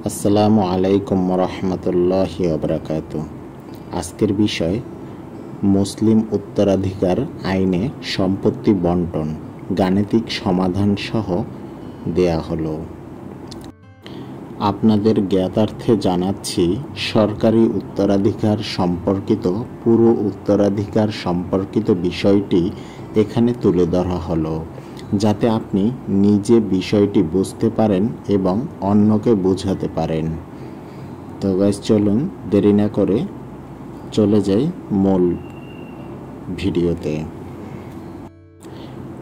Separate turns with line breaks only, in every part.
আসসালামু আলাইকুম রহমতুল্লাহি ওয়া আজকের বিষয় মুসলিম উত্তরাধিকার আইনে সম্পত্তি বন্টন গাণিতিক সমাধান সহ দেয়া হলো। আপনাদের জ্ঞাতার্থে জানাচ্ছি, সরকারি উত্তরাধিকার সম্পর্কিত পুরো উত্তরাধিকার সম্পর্কিত বিষয়টি এখানে তুলে ধরা হলো, যাতে আপনি নিজে বিষয়টি বুঝতে পারেন এবং অন্যকে বোঝাতে পারেন। তো গাইস, চলুন দেরি না করে চলে যাই মূল ভিডিওতে।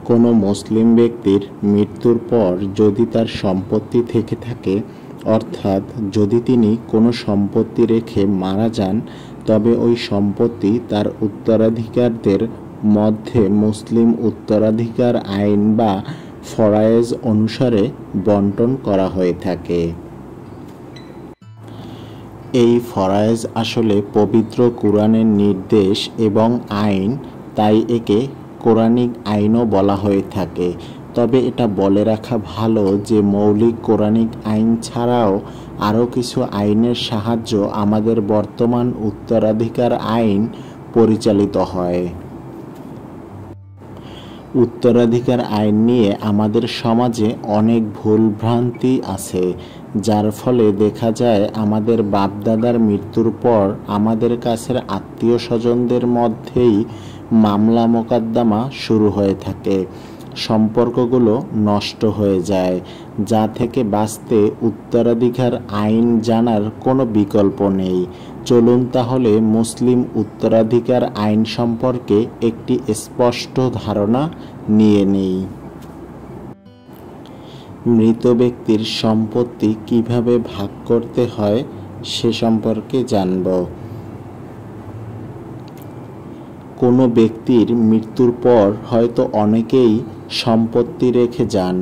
কোনো মুসলিম ব্যক্তির মৃত্যুর পর যদি তার সম্পত্তি থেকে থাকে, অর্থাৎ যদি তিনি কোনো সম্পত্তি রেখে মারা যান, তবে ওই সম্পত্তি তার উত্তরাধিকারদের মধ্যে মুসলিম উত্তরাধিকার আইন বা ফরায়েজ অনুসারে বন্টন করা হয়ে থাকে। এই ফরায়েজ আসলে পবিত্র কুরআনের নির্দেশ এবং আইন, তাই একে কোরআনিক আইনও বলা হয়ে থাকে। তবে এটা বলে রাখা ভালো যে মৌলিক কোরআনিক আইন ছাড়াও আরও কিছু আইনের সাহায্য আমাদের বর্তমান উত্তরাধিকার আইন পরিচালিত হয়। উত্তরাধিকার আইন নিয়ে আমাদের সমাজে অনেক ভুলভ্রান্তি আছে, যার ফলে দেখা যায় আমাদের বাপদাদার মৃত্যুর পর আমাদের কাছের আত্মীয় স্বজনদের মধ্যেই মামলা মোকদ্দমা শুরু হয়ে থাকে, সম্পর্কগুলো নষ্ট হয়ে যায়, যা থেকে বাঁচতে উত্তরাধিকার আইন জানার কোনো বিকল্প নেই। চলুন তাহলে মুসলিম উত্তরাধিকার আইন সম্পর্কে একটি স্পষ্ট ধারণা নিয়ে নেই। মৃত ব্যক্তির সম্পত্তি কিভাবে ভাগ করতে হয় সে সম্পর্কে জানব। কোনো ব্যক্তির মৃত্যুর পর হয়তো অনেকেই সম্পত্তি রেখে যান,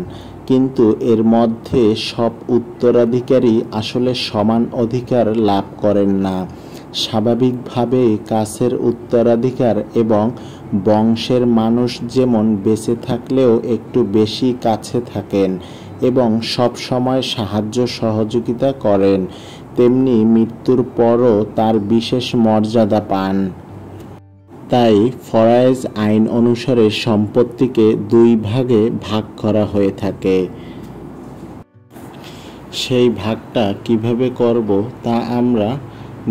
কিন্তু এর মধ্যে সব উত্তরাধিকারী আসলে সমান অধিকার লাভ করেন না। স্বাভাবিকভাবে কাছের উত্তরাধিকার এবং বংশের মানুষ যেমন বেঁচে থাকলেও একটু বেশি কাছে থাকেন এবং সব সময় সাহায্য সহযোগিতা করেন, তেমনি মৃত্যুর পরও তার বিশেষ মর্যাদা পান। তাই ফরায়েজ আইন অনুসারে সম্পত্তিকে দুই ভাগে ভাগ করা হয়ে থাকে। সেই ভাগটা কিভাবে করব তা আমরা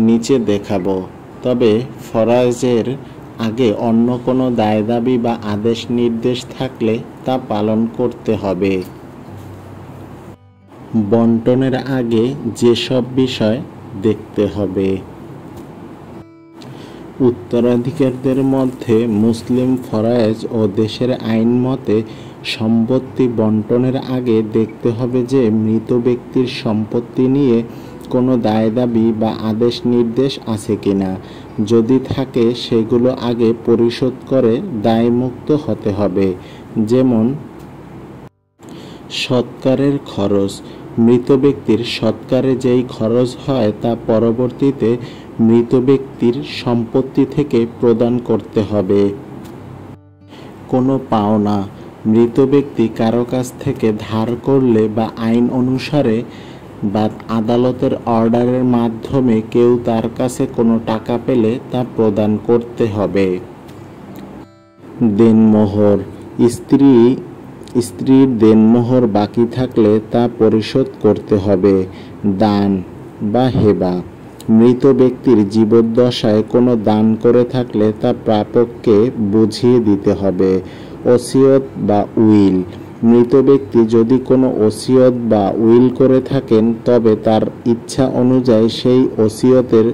নিচে দেখাবো। তবে ফরায়েজের আগে অন্য কোনো দায় দাবি বা আদেশ নির্দেশ থাকলে তা পালন করতে হবে। বন্টনের আগে যেসব বিষয় দেখতে হবে। উত্তরাধিকারদের মধ্যে মুসলিম ফরায়েজ ও দেশের আইন মতে সম্পত্তি বন্টনের আগে দেখতে হবে যে মৃত ব্যক্তির সম্পত্তি নিয়ে কোনো দায় দাবি বা আদেশ নির্দেশ আছে কিনা। যদি থাকে সেগুলো আগে পরিশোধ করে দায়মুক্ত হতে হবে। যেমন সৎকারের খরচ। মৃত ব্যক্তির সৎকারে যেই খরচ হয় তা পরবর্তীতে মৃত ব্যক্তির সম্পত্তি থেকে প্রদান করতে হবে। কোনো পাওনা। মৃত ব্যক্তি কারো কাছ থেকে ধার করলে বা আইন অনুসারে বা আদালতের অর্ডারের মাধ্যমে কেউ তার কাছে কোনো টাকা পেলে তা প্রদান করতে হবে। দেনমোহর। স্ত্রীর দেনমোহর বাকি থাকলে তা পরিশোধ করতে হবে। দান বা হেবা। মৃত ব্যক্তির জীবদ্দশায় কোনো দান করে থাকলে তা প্রাপককে বুঝিয়ে দিতে হবে। ওসিয়ত বা উইল। মৃত ব্যক্তি যদি কোনো ওসিয়ত বা উইল করে থাকেন, তবে তার ইচ্ছা অনুযায়ী সেই ওসিয়তের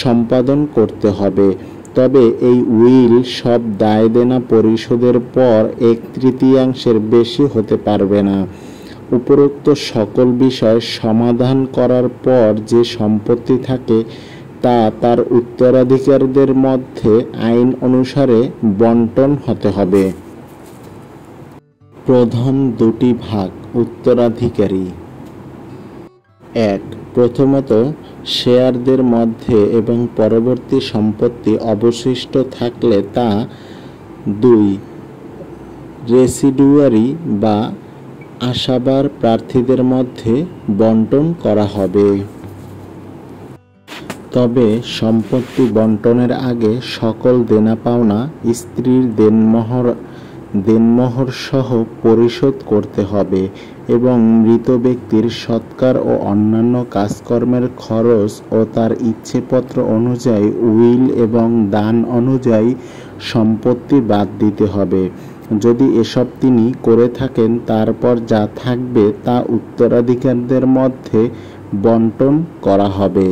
সম্পাদন করতে হবে। তবে এই উইল সব দায় দেনা পরিশোধের পর 1/3 বেশি হতে পারবে না। উপরোক্ত সকল বিষয় সমাধান করার পর যে সম্পত্তি থাকে তা তার উত্তরাধিকারীদের মধ্যে আইন অনুসারে বন্টন হতে হবে। প্রধান দুটি ভাগ উত্তরাধিকারী। 1. প্রথমত, শেয়ারদের মধ্যে এবং পরবর্তী সম্পত্তি অবশিষ্ট থাকলে তা 2. রেসিডুয়ারি বা আশাবার প্রার্থীদের মধ্যে বন্টন করা হবে। তবে সম্পত্তি বন্টনের আগে সকল দেনা পাওনা স্ত্রীর দেনমোহর সহ পরিশোধ করতে হবে এবং মৃত ব্যক্তির সৎকার ও অন্যান্য কাজকর্মের খরচ ও তার ইচ্ছেপত্র অনুযায়ী উইল এবং দান অনুযায়ী সম্পত্তি বাদ দিতে হবে। যদি এসব তিনি করে থাকেন, তারপর যা থাকবে তা উত্তরাধিকারীদের মধ্যে বন্টন করা হবে।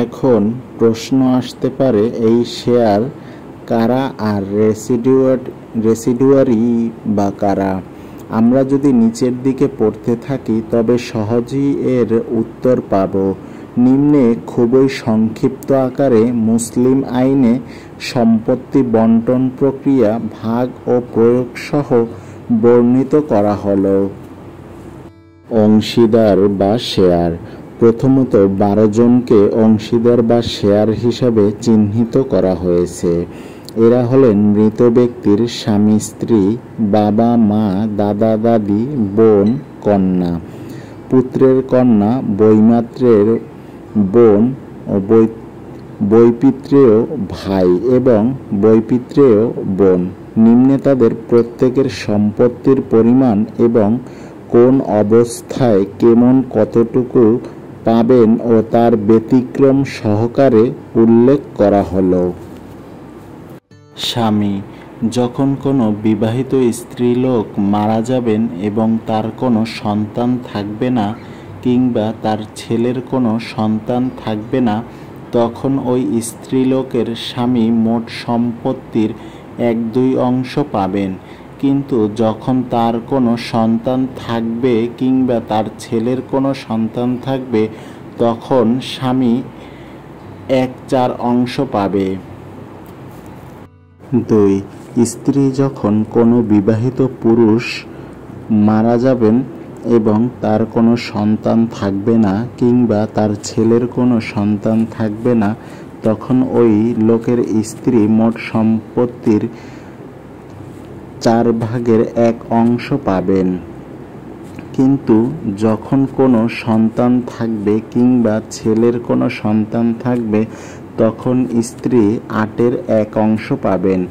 এখন প্রশ্ন আসতে পারে, এই শেয়ার কারা আর রেসিডুয়ারি বা কারা? আমরা যদি নিচের দিকে পড়তে থাকি তবে সহজেই এর উত্তর পাব। নিম্নে খুবই সংক্ষিপ্ত আকারে মুসলিম আইনে সম্পত্তি বন্টন প্রক্রিয়া ভাগ ও প্রয়োগ সহ বর্ণিত করা হলো। অংশীদার বা শেয়ার। প্রথমত 12 জনকে অংশীদার বা শেয়ার হিসাবে চিহ্নিত করা হয়েছে। এরা হলেন মৃত ব্যক্তির স্বামী স্ত্রী, বাবা মা, দাদা দাদি, বোন, কন্যা, পুত্রের কন্যা, বৈমাত্রের বোন ও বৈপিত্রেয় ভাই এবং বৈপিত্রেয় বোন। নিম্নে তাদের প্রত্যেকের সম্পত্তির পরিমাণ এবং কোন অবস্থায় কেমন কতটুকু পাবেন ও তার ব্যতিক্রম সহকারে উল্লেখ করা হলো। স্বামী: যখন কোনো বিবাহিত স্ত্রীলোক মারা যাবেন এবং তার কোনো সন্তান থাকবে না কিংবা তার ছেলের কোনো সন্তান থাকবে না, তখন ওই স্ত্রীলোকের স্বামী মোট সম্পত্তির 1/2 অংশ পাবেন। কিন্তু যখন তার কোনো সন্তান থাকবে কিংবা তার ছেলের কোনো সন্তান থাকবে, তখন স্বামী 1/4 অংশ পাবে। 2. স্ত্রী যখন কোনো বিবাহিত পুরুষ মারা যাবেন এবং তার কোনো সন্তান থাকবে না কিংবা তার ছেলের কোনো সন্তান থাকবে না, তখন ওই লোকের স্ত্রী মোট সম্পত্তির 1/4 অংশ পাবেন। কিন্তু যখন কোনো সন্তান থাকবে কিংবা ছেলের কোনো সন্তান থাকবে, তখন স্ত্রী 8/1 অংশ পাবেন।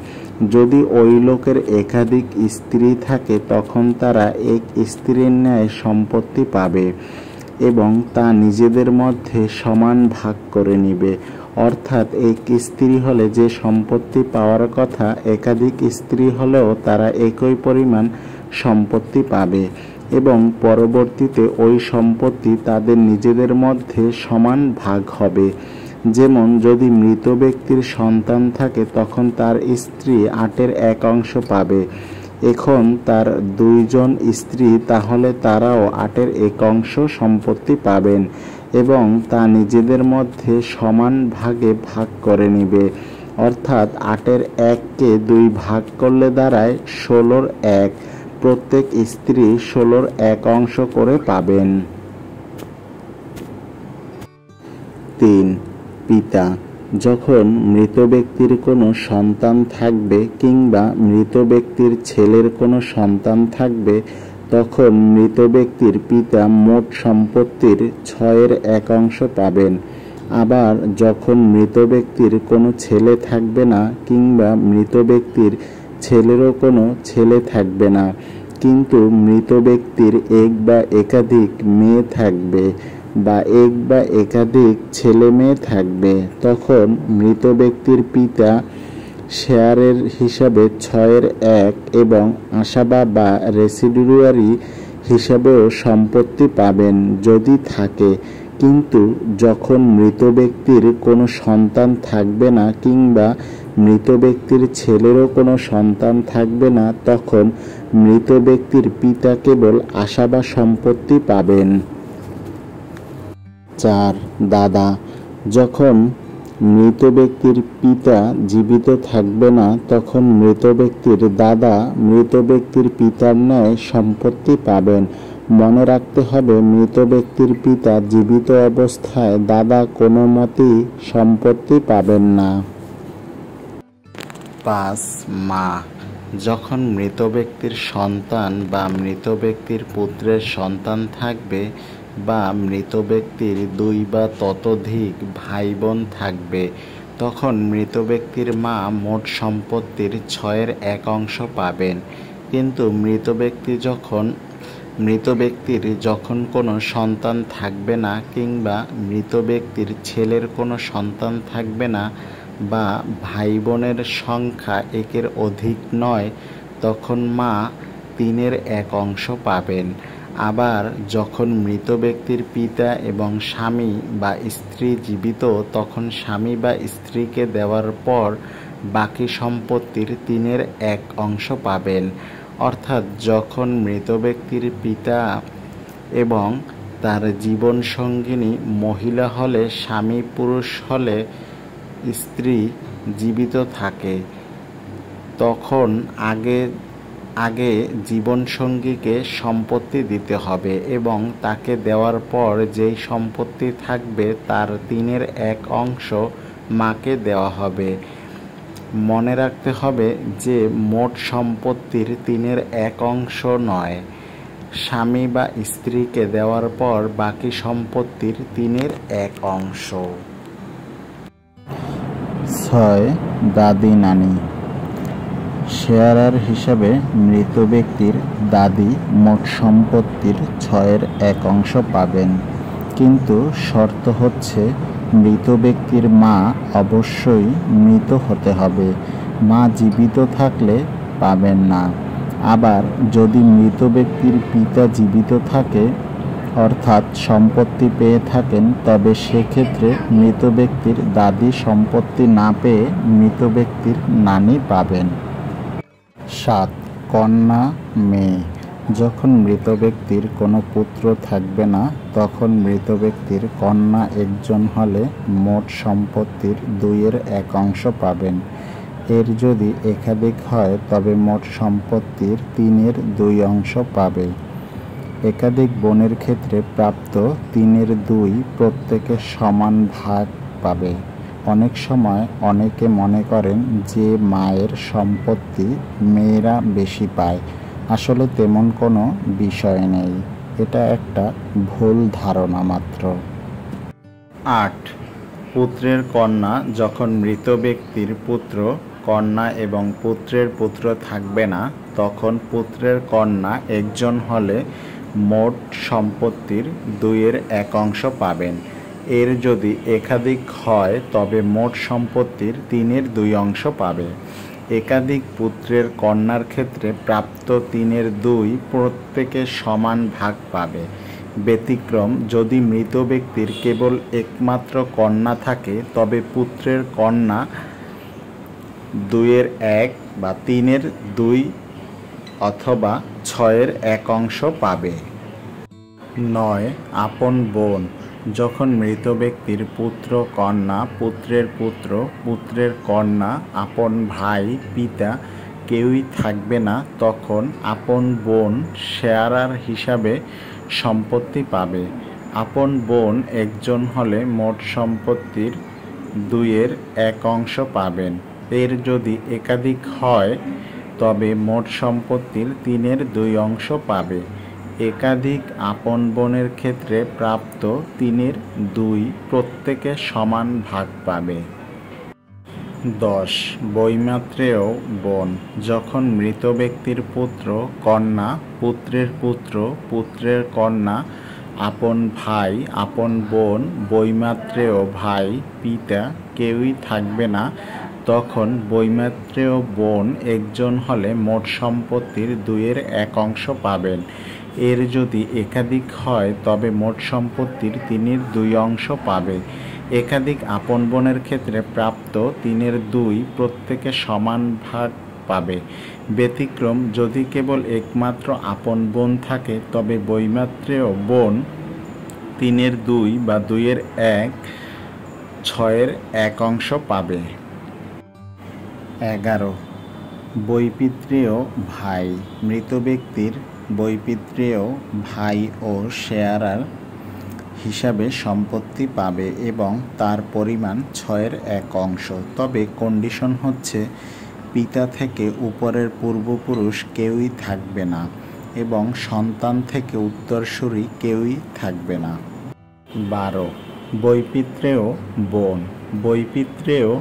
যদি ওই লোকের একাধিক স্ত্রী থাকে, তখন তারা এক স্ত্রীর ন্যায় সম্পত্তি পাবে এবং তা নিজেদের মধ্যে সমান ভাগ করে নিবে। অর্থাৎ এক স্ত্রী হলে যে সম্পত্তি পাওয়ার কথা, একাধিক স্ত্রী হলেও তারা একই পরিমাণ সম্পত্তি পাবে এবং পরবর্তীতে ওই সম্পত্তি তাদের নিজেদের মধ্যে সমান ভাগ হবে। যেমন যদি মৃত ব্যক্তির সন্তান থাকে, তখন তার স্ত্রী 8/1 অংশ পাবে। এখন তার 2 জন স্ত্রী, তাহলে তারাও 8/1 অংশ সম্পত্তি পাবেন এবং তা নিজেদের মধ্যে সমান ভাগে ভাগ করে নিবে। অর্থাৎ 8/1কে 2 ভাগ করলে দাঁড়ায় 16/1। প্রত্যেক স্ত্রী 16/1 অংশ করে পাবেন। 3. পিতা: যখন মৃত ব্যক্তির কোনো সন্তান থাকবে কিংবা মৃত ব্যক্তির ছেলের কোনো সন্তান থাকবে, তখন মৃত ব্যক্তির পিতা মোট সম্পত্তির 6/1 অংশ পাবেন। আবার যখন মৃত ব্যক্তির কোনো ছেলে থাকবে না কিংবা মৃত ব্যক্তির ছেলেরও কোনো ছেলে থাকবে না, কিন্তু মৃত ব্যক্তির এক বা একাধিক মেয়ে থাকবে বা এক বা একাধিক ছেলে মেয়ে থাকবে, তখন মৃত ব্যক্তির পিতা শেয়ারের হিসাবে 6/1 এবং আশাবা বা রেসিডুয়ারি হিসাবেও সম্পত্তি পাবেন যদি থাকে। কিন্তু যখন মৃত ব্যক্তির কোনো সন্তান থাকবে না কিংবা মৃত ব্যক্তির ছেলেরও কোনো সন্তান থাকবে না, তখন মৃত ব্যক্তির পিতা কেবল আশাবা সম্পত্তি পাবেন। 4. দাদা: যখন মৃত ব্যক্তির পিতা জীবিত থাকবে না, তখন মৃত ব্যক্তির দাদা মৃত ব্যক্তির পিতার ন্যায় সম্পত্তি পাবেন। মনে রাখতে হবে, মৃত ব্যক্তির পিতা জীবিত অবস্থায় দাদা কোনো মতেই সম্পত্তি পাবেন না। 5. মা: যখন মৃত ব্যক্তির সন্তান বা মৃত ব্যক্তির পুত্রের সন্তান থাকবে বা মৃত ব্যক্তির 2 বা ততোধিক ভাই বোন থাকবে, তখন মৃত ব্যক্তির মা মোট সম্পত্তির 1/6 পাবেন। কিন্তু মৃত ব্যক্তির যখন কোনো সন্তান থাকবে না কিংবা মৃত ব্যক্তির ছেলের কোনো সন্তান থাকবে না বা ভাই বোনের সংখ্যা 1-এর অধিক নয়, তখন মা 3/1 পাবেন। আবার যখন মৃত ব্যক্তির পিতা এবং স্বামী বা স্ত্রী জীবিত, তখন স্বামী বা স্ত্রীকে দেওয়ার পর বাকি সম্পত্তির 3/1 পাবেন। অর্থাৎ যখন মৃত ব্যক্তির পিতা এবং তার জীবনসঙ্গিনী মহিলা হলে স্বামী, পুরুষ হলে স্ত্রী জীবিত থাকে, তখন আগে জীবনসঙ্গীকে সম্পত্তি দিতে হবে এবং তাকে দেওয়ার পর যেই সম্পত্তি থাকবে তার 3/1 মাকে দেওয়া হবে। মনে রাখতে হবে যে মোট সম্পত্তির 3/1 নয়, স্বামী বা স্ত্রীকে দেওয়ার পর বাকি সম্পত্তির 3/1। 6. দাদি নানি। শেয়ারার হিসাবে মৃত ব্যক্তির দাদি মোট সম্পত্তির 6/1 পাবেন, কিন্তু শর্ত হচ্ছে মৃত ব্যক্তির মা অবশ্যই মৃত হতে হবে, মা জীবিত থাকলে পাবেন না। আবার যদি মৃত ব্যক্তির পিতা জীবিত থাকে অর্থাৎ সম্পত্তি পেয়ে থাকেন, তবে সেক্ষেত্রে মৃত ব্যক্তির দাদি সম্পত্তি না পেয়ে মৃত ব্যক্তির নানি পাবেন। 7. কন্যা মেয়ে। যখন মৃত ব্যক্তির কোনো পুত্র থাকবে না, তখন মৃত ব্যক্তির কন্যা একজন হলে মোট সম্পত্তির 2/1 পাবেন। এর যদি একাধিক হয় তবে মোট সম্পত্তির 3/2 পাবে। একাধিক বোনের ক্ষেত্রে প্রাপ্ত 3/2 প্রত্যেকে সমান ভাগ পাবে। অনেক সময় অনেকে মনে করেন যে মায়ের সম্পত্তি মেয়েরা বেশি পায়। আসলে তেমন কোনো বিষয় নেই, এটা একটা ভুল ধারণা মাত্র। 8. পুত্রের কন্যা। যখন মৃত ব্যক্তির পুত্র, কন্যা এবং পুত্রের পুত্র থাকবে না, তখন পুত্রের কন্যা একজন হলে মোট সম্পত্তির 2/1 পাবেন। এর যদি একাধিক হয় তবে মোট সম্পত্তির 3/2 পাবে। একাধিক পুত্রের কন্যার ক্ষেত্রে প্রাপ্ত 3/2 প্রত্যেকে সমান ভাগ পাবে। ব্যতিক্রম, যদি মৃত ব্যক্তির কেবল একমাত্র কন্যা থাকে তবে পুত্রের কন্যা 2/1 বা 3/2 অথবা 6/1 পাবে। 9. আপন বোন। যখন মৃত ব্যক্তির পুত্র, কন্যা, পুত্রের পুত্র, পুত্রের কন্যা, আপন ভাই, পিতা কেউই থাকবে না, তখন আপন বোন শেয়ারার হিসাবে সম্পত্তি পাবে। আপন বোন একজন হলে মোট সম্পত্তির 2/1 পাবেন। এর যদি একাধিক হয় তবে মোট সম্পত্তির 3/2 পাবে। একাধিক আপন বোনের ক্ষেত্রে প্রাপ্ত 3/2 প্রত্যেকে সমান ভাগ পাবে। 10. বৈমাত্রেয় বোন। যখন মৃত ব্যক্তির পুত্র, কন্যা, পুত্রের পুত্র, পুত্রের কন্যা, আপন ভাই, আপন বোন, বৈমাত্রেয় ভাই, পিতা কেউই থাকবে না, তখন বৈমাত্রেয় বোন একজন হলে মোট সম্পত্তির 2/1 পাবেন। এর যদি একাধিক হয় তবে মোট সম্পত্তির 3/2 পাবে। একাধিক আপন বোনের ক্ষেত্রে প্রাপ্ত 3/2 প্রত্যেকে সমান ভাগ পাবে। ব্যতিক্রম, যদি কেবল একমাত্র আপন বোন থাকে তবে বৈমাত্রেয় বোন 3/2 বা 2/1 6/1 পাবে। 11. বৈপিত্রীয় ভাই। মৃত ব্যক্তির বৈপিত্রীয় ভাই ও শেয়ারার হিসাবে সম্পত্তি পাবে এবং তার পরিমাণ 6/1। তবে কন্ডিশন হচ্ছে পিতা থেকে উপরের পূর্বপুরুষ কেউই থাকবে না এবং সন্তান থেকে উত্তরসূরি কেউই থাকবে না। 12 বৈপিত্রেয় বোন। বৈপিত্রেয়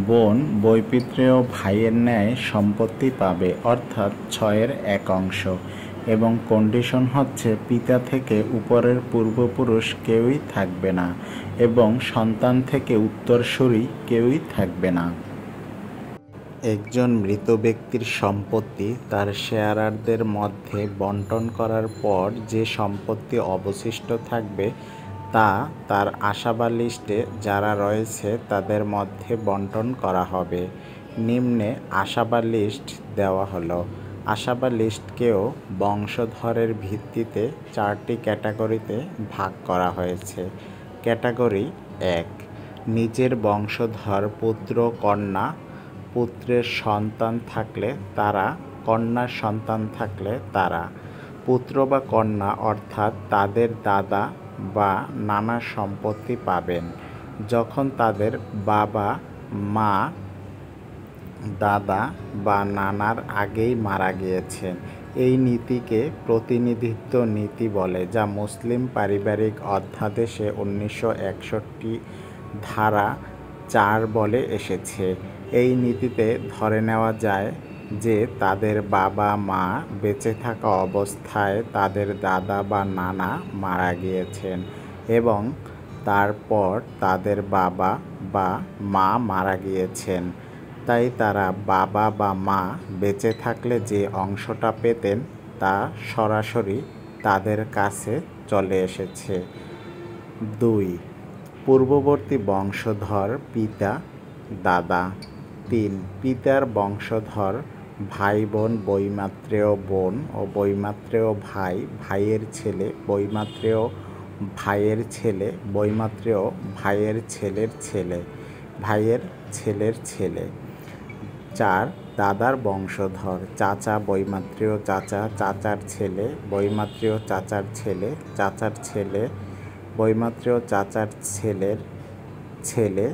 বোন বৈপিত্রেয় ভাইয়ের ন্যায় সম্পত্তি পাবে, অর্থাৎ 6-এর 1 অংশ, এবং কন্ডিশন হচ্ছে পিতা থেকে উপরের পূর্বপুরুষ কেউই থাকবে না এবং সন্তান থেকে উত্তরসূরি কেউই থাকবে না। একজন মৃত ব্যক্তির সম্পত্তি তার শেয়ারারদের মধ্যে বণ্টন করার পর যে সম্পত্তি অবশিষ্ট থাকবে তা তার আশাবা লিস্টে যারা রয়েছে তাদের মধ্যে বণ্টন করা হবে। নিম্নে আশাবা লিস্ট দেওয়া হলো। আশাবা লিস্টকেও বংশধরের ভিত্তিতে 4টি ক্যাটাগরিতে ভাগ করা হয়েছে। ক্যাটাগরি 1, নিজের বংশধর পুত্র কন্যা, পুত্রের সন্তান থাকলে তারা, কন্যার সন্তান থাকলে তারা। পুত্র বা কন্যা অর্থাৎ তাদের দাদা বা নানার সম্পত্তি পাবেন যখন তাদের বাবা মা দাদা বা নানার আগেই মারা গিয়েছেন। এই নীতিকে প্রতিনিধিত্ব নীতি বলে, যা মুসলিম পারিবারিক অধ্যাদেশে 1961 ধারা 4 বলে এসেছে। এই নীতিতে ধরে নেওয়া যায় যে তাদের বাবা মা বেঁচে থাকা অবস্থায় তাদের দাদা বা নানা মারা গিয়েছেন এবং তারপর তাদের বাবা বা মা মারা গিয়েছেন, তাই তারা বাবা বা মা বেঁচে থাকলে যে অংশটা পেতেন তা সরাসরি তাদের কাছে চলে এসেছে। 2, পূর্ববর্তী বংশধর পিতা দাদা। 3, পিতার বংশধর ভাই বোন, বৈমাত্রেয় বোন ও বৈমাত্রেয় ভাই, ভাইয়ের ছেলে, বৈমাত্রেয় ভাইয়ের ছেলে, বৈমাত্রেয় ভাইয়ের ছেলের ছেলে, ভাইয়ের ছেলের ছেলে। 4, দাদার বংশধর চাচা, বৈমাত্রেয় চাচা, চাচার ছেলে, বৈমাত্রেয় চাচার ছেলে, চাচার ছেলে, বৈমাত্রেয় চাচার ছেলের ছেলে,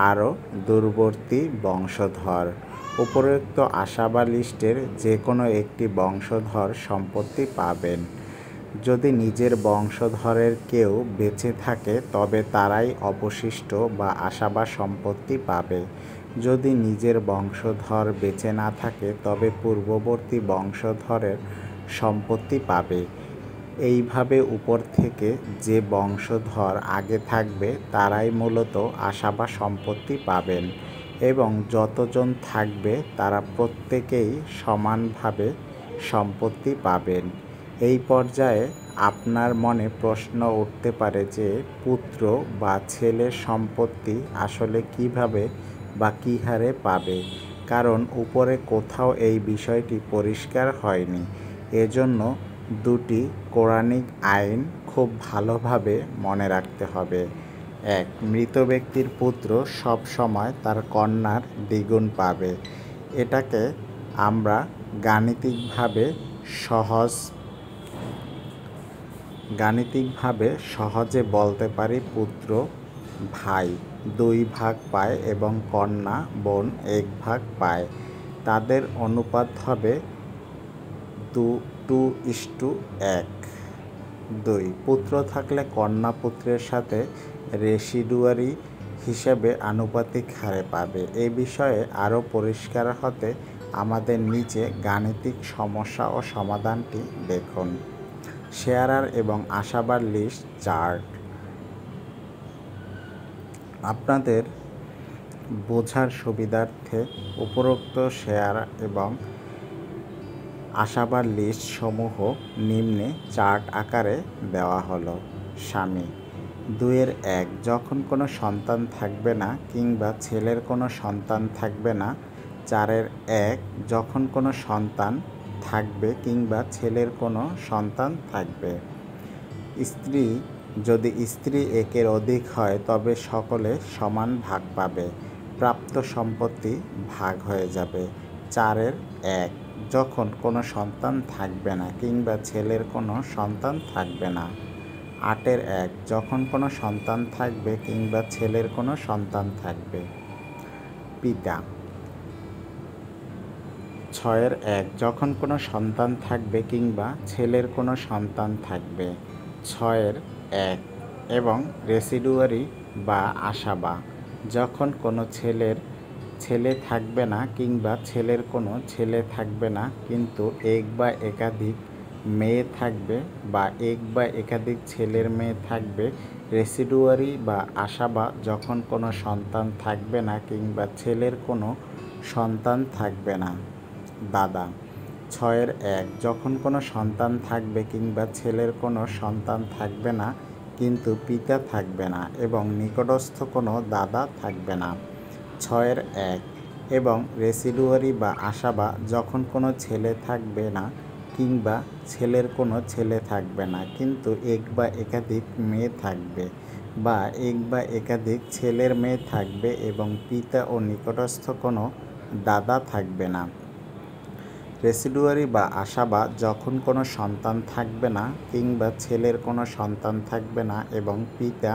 আরও দূরবর্তী বংশধর। উপরোক্ত আশাবা লিস্টের যে কোনো একটি বংশধর সম্পত্তি পাবেন। যদি নিজের বংশধরের কেউ বেঁচে থাকে তবে তারাই অবশিষ্ট বা আশাবা সম্পত্তি পাবে। যদি নিজের বংশধর বেঁচে না থাকে তবে পূর্ববর্তী বংশধরের সম্পত্তি পাবে। এইভাবে উপর থেকে যে বংশধর আগে থাকবে তারাই মূলত আশাবা সম্পত্তি পাবেন এবং যতজন থাকবে তারা প্রত্যেকেই সমানভাবে সম্পত্তি পাবেন। এই পর্যায়ে আপনার মনে প্রশ্ন উঠতে পারে যে পুত্র বা ছেলের সম্পত্তি আসলে কিভাবে বা কী হারে পাবে, কারণ উপরে কোথাও এই বিষয়টি পরিষ্কার হয়নি। এজন্য 2টি কোরআনিক আইন খুব ভালোভাবে মনে রাখতে হবে। 1, মৃত ব্যক্তির পুত্র সব সময় তার কন্যার দ্বিগুণ পাবে। এটাকে আমরা গাণিতিকভাবে সহজে বলতে পারি পুত্র ভাই 2 ভাগ পায় এবং কন্যা বোন 1 ভাগ পায়। তাদের অনুপাত হবে 2:1। 2, পুত্র থাকলে কন্যা পুত্রের সাথে রেসিডুয়ারি হিসেবে আনুপাতিক হারে পাবে। এ বিষয়ে আরও পরিষ্কার হতে আমাদের নিচে গাণিতিক সমস্যা ও সমাধানটি দেখুন। শেয়ারার এবং আশাবার লিস্ট চার্ট। আপনাদের বোঝার সুবিধার্থে উপরোক্ত শেয়ার এবং আশাবার লিস্ট সমূহ নিম্নে চার্ট আকারে দেওয়া হলো। স্বামী 2-1, যখন কোনো সন্তান থাকবে না কিংবা ছেলের কোনো সন্তান থাকবে না। 4-1, যখন কোনো সন্তান থাকবে কিংবা ছেলের কোনো সন্তান থাকবে। স্ত্রী, যদি স্ত্রী 1-এর অধিক হয় তবে সকলে সমান ভাগ পাবে, প্রাপ্ত সম্পত্তি ভাগ হয়ে যাবে। 4-1, যখন কোনো সন্তান থাকবে না কিংবা ছেলের কোনো সন্তান থাকবে না। 8-1, যখন কোনো সন্তান থাকবে কিংবা ছেলের কোনো সন্তান থাকবে। পিতা 6-1 যখন কোনো সন্তান থাকবে কিংবা ছেলের কোনো সন্তান থাকবে। 6-1 এবং রেসিডুয়ারি বা আশাবা যখন কোনো ছেলে থাকবে না কিংবা ছেলের কোনো ছেলে থাকবে না কিন্তু এক বা একাধিক মেয়ে থাকবে বা এক বা একাধিক ছেলের মেয়ে থাকবে। রেসিডুয়ারি বা আশাবা যখন কোনো সন্তান থাকবে না কিংবা ছেলের কোনো সন্তান থাকবে না। দাদা 6-1 যখন কোনো সন্তান থাকবে কিংবা ছেলের কোনো সন্তান থাকবে না কিন্তু পিতা থাকবে না এবং নিকটস্থ কোনো দাদা থাকবে না। 6-1 এবং রেসিডুয়ারি বা আশাবা যখন কোনো ছেলে থাকবে না কিংবা ছেলের কোনো ছেলে থাকবে না কিন্তু এক বা একাধিক মেয়ে থাকবে বা এক বা একাধিক ছেলের মেয়ে থাকবে এবং পিতা ও নিকটস্থ কোনো দাদা থাকবে না। রেসিডুয়ারি বা আশাবা যখন কোনো সন্তান থাকবে না কিংবা ছেলের কোনো সন্তান থাকবে না এবং পিতা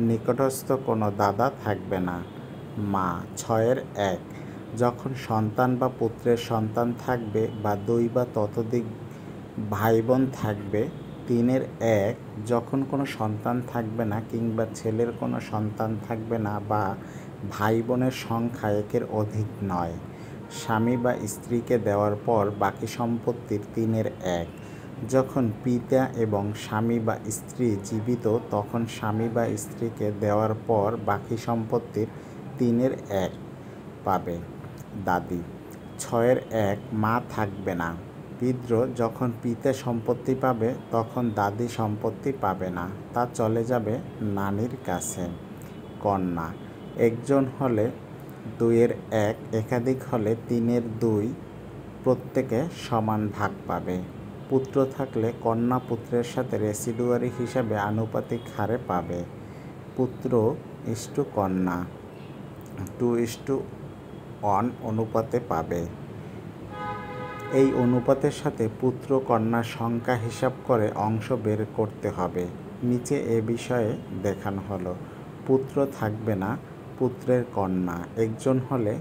নিকটস্থ কোনো দাদা থাকবে না। মা 6-1 যখন সন্তান বা পুত্রের সন্তান থাকবে বা 2 বা ততোধিক ভাই বোন থাকবে। 3-1 যখন কোনো সন্তান থাকবে না কিংবা ছেলের কোনো সন্তান থাকবে না বা ভাই বোনের সংখ্যা 1-এর অধিক নয়। স্বামী বা স্ত্রীকে দেওয়ার পর বাকি সম্পত্তির 3-1 যখন পিতা এবং স্বামী বা স্ত্রী জীবিত তখন স্বামী বা স্ত্রীকে দেওয়ার পর বাকি সম্পত্তির 3-1 পাবে। দাদি 6-1 মা থাকবে না। বৃদ্ধ যখন পিতা সম্পত্তি পাবে তখন দাদি সম্পত্তি পাবে না, তা চলে যাবে নানির কাছে। কন্যা একজন হলে 2-1 একাধিক হলে 3-2 প্রত্যেকে সমান ভাগ পাবে। পুত্র থাকলে কন্যা পুত্রের সাথে রেসিডুয়ারি হিসাবে আনুপাতিক হারে পাবে। পুত্র ইস্টু কন্যা 2:1 অনুপাতে পাবে। এই অনুপাতের সাথে পুত্র কন্যার সংখ্যা হিসাব করে অংশ বের করতে হবে। নিচে এ বিষয়ে দেখানো হলো। পুত্র থাকবে না। পুত্রের কন্যা একজন হলে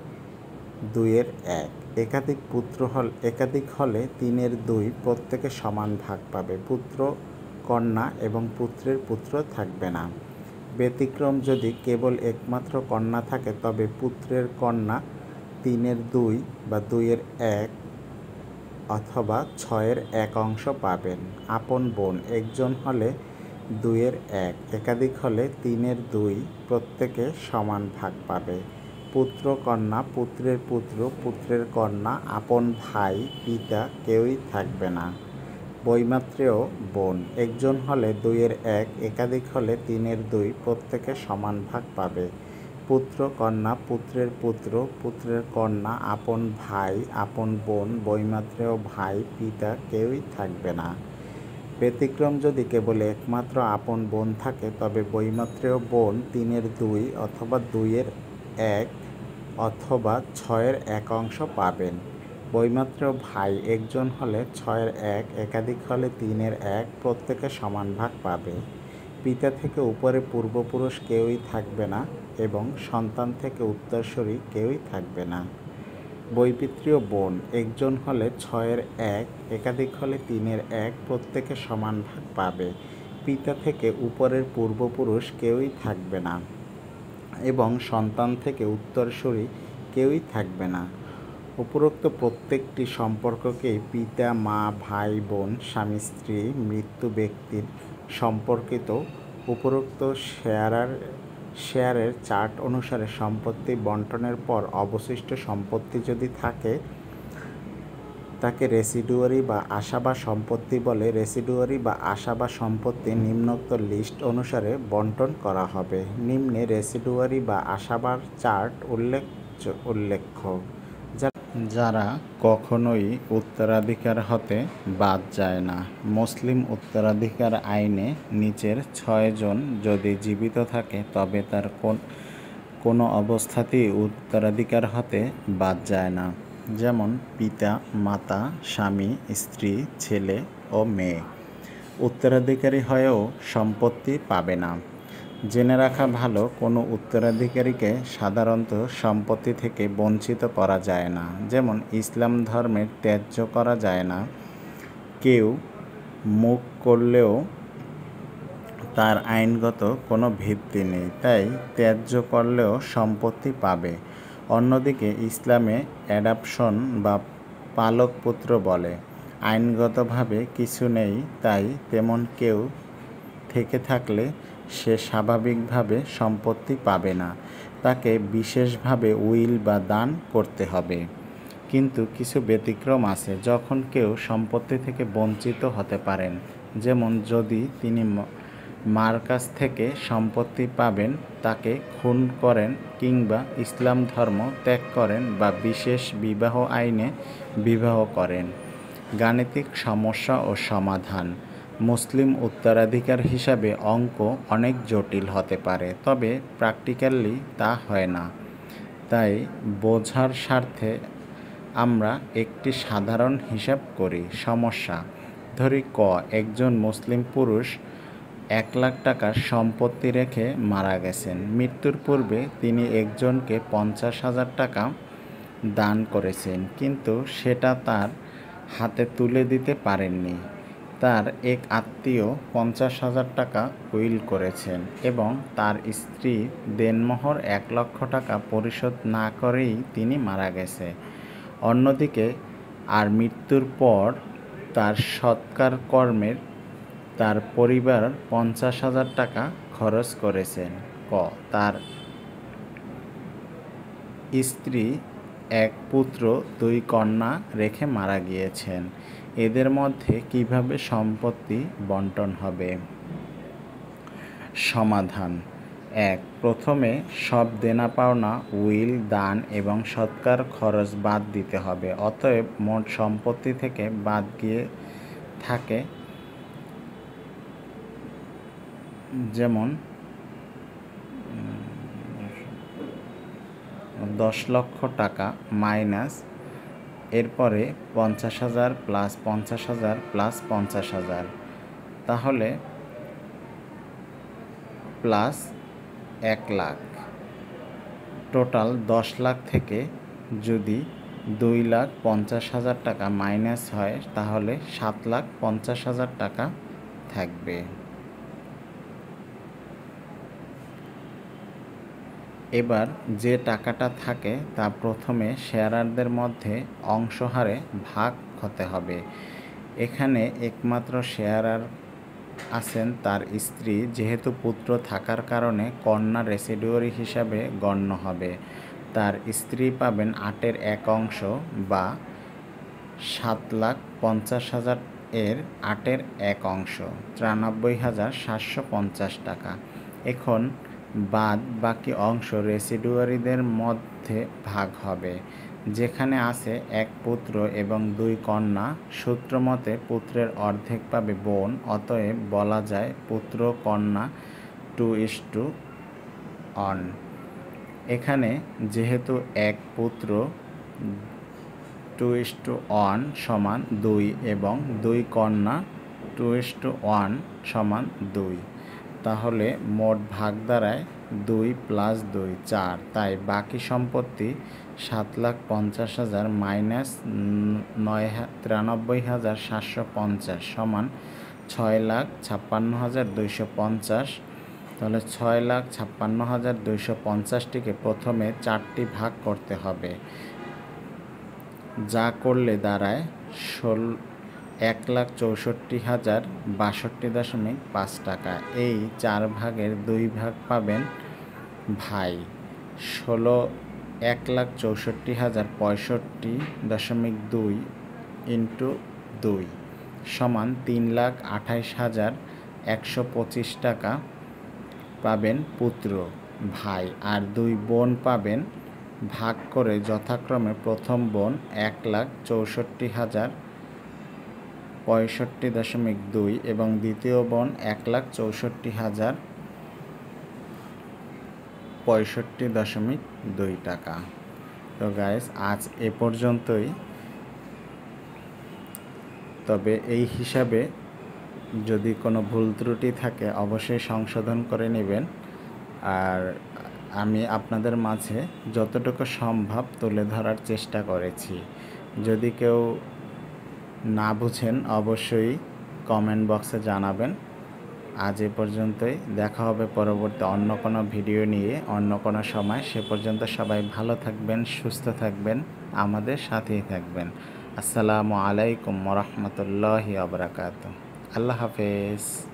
2-1 একাধিক হলে 3-2 প্রত্যেকে সমান ভাগ পাবে। পুত্র কন্যা এবং পুত্রের পুত্র থাকবে না। ব্যতিক্রম যদি কেবল একমাত্র কন্যা থাকে তবে পুত্রের কন্যা 3-2 বা 2-1 অথবা 6-1 অংশ পাবেন। আপন বোন একজন হলে 2-1 একাধিক হলে 3-2 প্রত্যেকে সমান ভাগ পাবে। পুত্র কন্যা পুত্রের পুত্র পুত্রের কন্যা আপন ভাই পিতা কেউই থাকবে না। বৈমাত্রেয় বোন একজন হলে 2-1 একাধিক হলে 3-2 প্রত্যেকে সমান ভাগ পাবে। পুত্র কন্যা পুত্রের পুত্র পুত্রের কন্যা আপন ভাই আপন বোন বৈমাত্রেয় ভাই পিতা কেউই থাকবে না। ব্যতিক্রম যদি কেবল একমাত্র আপন বোন থাকে তবে বৈমাত্রেয় বোন 3-2 অথবা 2-1 অথবা 6-1 অংশ পাবেন। বৈমাত্রেয় ভাই একজন হলে 6-1 একাধিক হলে 3-1 প্রত্যেকে সমান ভাগ পাবে। পিতা থেকে উপরে পূর্বপুরুষ কেউই থাকবে না এবং সন্তান থেকে উত্তরসূরি কেউই থাকবে না। বৈপিত্রীয় বোন একজন হলে 6-1 একাধিক হলে 3-1 প্রত্যেকে সমান ভাগ পাবে। পিতা থেকে উপরের পূর্বপুরুষ কেউই থাকবে না এবং সন্তান থেকে উত্তরসূরি কেউই থাকবে না। উপরোক্ত প্রত্যেকটি সম্পর্ককেই পিতা মা ভাই বোন স্বামী স্ত্রী মৃত্যু ব্যক্তির সম্পর্কিত উপরোক্ত শেয়ারের চার্ট অনুসারে সম্পত্তি বন্টনের পর অবশিষ্ট সম্পত্তি যদি থাকে তাকে রেসিডুয়ারি বা আশাবা সম্পত্তি বলে। রেসিডুয়ারি বা আশাবা সম্পত্তি নিম্নোক্ত লিস্ট অনুসারে বন্টন করা হবে। নিম্নে রেসিডুয়ারি বা আশাবার চার্ট উল্লেখ্য যারা কখনোই উত্তরাধিকার হতে বাদ যায় না। মুসলিম উত্তরাধিকার আইনে নিচের 6 জন যদি জীবিত থাকে তবে তার কোনো অবস্থাতেই উত্তরাধিকার হতে বাদ যায় না। যেমন পিতা মাতা স্বামী স্ত্রী ছেলে ও মেয়ে উত্তরাধিকারী হয়েও সম্পত্তি পাবে না। জেনে রাখা ভালো, কোনো উত্তরাধিকারীকে সাধারণত সম্পত্তি থেকে বঞ্চিত করা যায় না। যেমন ইসলাম ধর্মের ত্যায্য করা যায় না। কেউ মুখ করলেও তার আইনগত কোনো ভিত্তি নেই, তাই ত্যায্য করলেও সম্পত্তি পাবে। অন্যদিকে ইসলামে অ্যাডাপশন বা পালক পুত্র বলে। আইনগতভাবে কিছু নেই, তাই তেমন কেউ থেকে থাকলে সে স্বাভাবিকভাবে সম্পত্তি পাবে না, তাকে বিশেষভাবে উইল বা দান করতে হবে। কিন্তু কিছু ব্যতিক্রম আছে, যখন কেউ সম্পত্তি থেকে বঞ্চিত হতে পারেন। যেমন যদি তিনি মার কাছ থেকে সম্পত্তি পাবেন, তাকে খুন করেন কিংবা ইসলাম ধর্ম ত্যাগ করেন বা বিশেষ বিবাহ আইনে বিবাহ করেন। গাণিতিক সমস্যা ও সমাধান। মুসলিম উত্তরাধিকার হিসাবে অঙ্ক অনেক জটিল হতে পারে, তবে প্র্যাকটিক্যালি তা হয় না। তাই বোঝার স্বার্থে আমরা একটি সাধারণ হিসাব করি। সমস্যা: ধরি ক, একজন মুসলিম পুরুষ 1,00,000 টাকার সম্পত্তি রেখে মারা গেছেন। মৃত্যুর পূর্বে তিনি একজনকে 50,000 টাকা দান করেছেন, কিন্তু সেটা তার হাতে তুলে দিতে পারেননি। তার এক আত্মীয় 50,000 টাকা উইল করেছেন এবং তার স্ত্রী দেনমোহর 1,00,000 টাকা পরিশোধ না করেই তিনি মারা গেছে। অন্যদিকে আর মৃত্যুর পর তার সৎকার কর্মের তার পরিবার 50,000 টাকা খরচ করেছেন। ক, তার স্ত্রী 1 পুত্র 2 কন্যা রেখে মারা গিয়েছেন। এদের মধ্যে কিভাবে সম্পত্তি বণ্টন হবে? সমাধান: 1. প্রথমে সব দেনা পাওনা, উইল, দান এবং সৎকার খরচ বাদ দিতে হবে। অতএব মোট সম্পত্তি থেকে বাদ গিয়ে থাকে যেমন 10,00,000 টাকা মাইনাস এরপরে 50,000 প্লাস 50,000 প্লাস 50,000, তাহলে প্লাস 1,00,000। টোটাল 10,00,000 থেকে যদি 2,50,000 টাকা মাইনাস হয়, তাহলে 7,50,000 টাকা থাকবে। এবার যে টাকাটা থাকে তা প্রথমে শেয়ারারদের মধ্যে অংশহারে ভাগ হতে হবে। এখানে একমাত্র শেয়ারার আছেন তার স্ত্রী, যেহেতু পুত্র থাকার কারণে কন্যা রেসিডুয়ারি হিসাবে গণ্য হবে। তার স্ত্রী পাবেন 8-এর 1 অংশ বা 7,50,000 এর 8-এর 1 অংশ, 93,750 টাকা। এখন বাদ বাকি অংশ রেসিডুয়ারিদের মধ্যে ভাগ হবে। যেখানে আছে 1 পুত্র এবং 2 কন্যা, সূত্রমতে পুত্রের অর্ধেক পাবে বোন। অতএব বলা যায় পুত্র কন্যা 2:1। এখানে যেহেতু 1 পুত্র 2:1 সমান 2 এবং 2 কন্যা 2:1 সমান 2, তাহলে মোট ভাগ দাঁড়ায় 2 প্লাস 2 4। তাই বাকি সম্পত্তি 7,50,000 মাইনাস 93,750 সমান 6,56,250। তাহলে 6,56,250টিকে প্রথমে 4টি ভাগ করতে হবে, যা করলে দাঁড়ায় 1,64,062.5 টাকা। এই 4 ভাগের 2 ভাগ পাবেন ভাই। 1,64,065.2 ইন্টু 2 সমান 3,28,125 টাকা পাবেন পুত্র ভাই, আর 2 বোন পাবেন ভাগ করে যথাক্রমে প্রথম বোন 1,65,065.2 এবং দ্বিতীয় বোন 1,64,065.2 টাকা। তো গাইস, আজ এ পর্যন্তই। তবে এই হিসাবে যদি কোনো ভুল ত্রুটি থাকে অবশ্যই সংশোধন করে নেবেন। আর আমি আপনাদের মাঝে যতটুকু সম্ভব তুলে ধরার চেষ্টা করেছি। যদি কেউ না বুঝেন অবশ্যই কমেন্ট বক্সে জানাবেন। আজ এ পর্যন্তই, দেখা হবে পরবর্তী অন্য কোনো ভিডিও নিয়ে অন্য কোনো সময়। সে পর্যন্ত সবাই ভালো থাকবেন, সুস্থ থাকবেন, আমাদের সাথেই থাকবেন। আসসালামু আলাইকুম ওয়া রাহমাতুল্লাহি ওয়া বারাকাতুহু। আল্লাহ হাফেজ।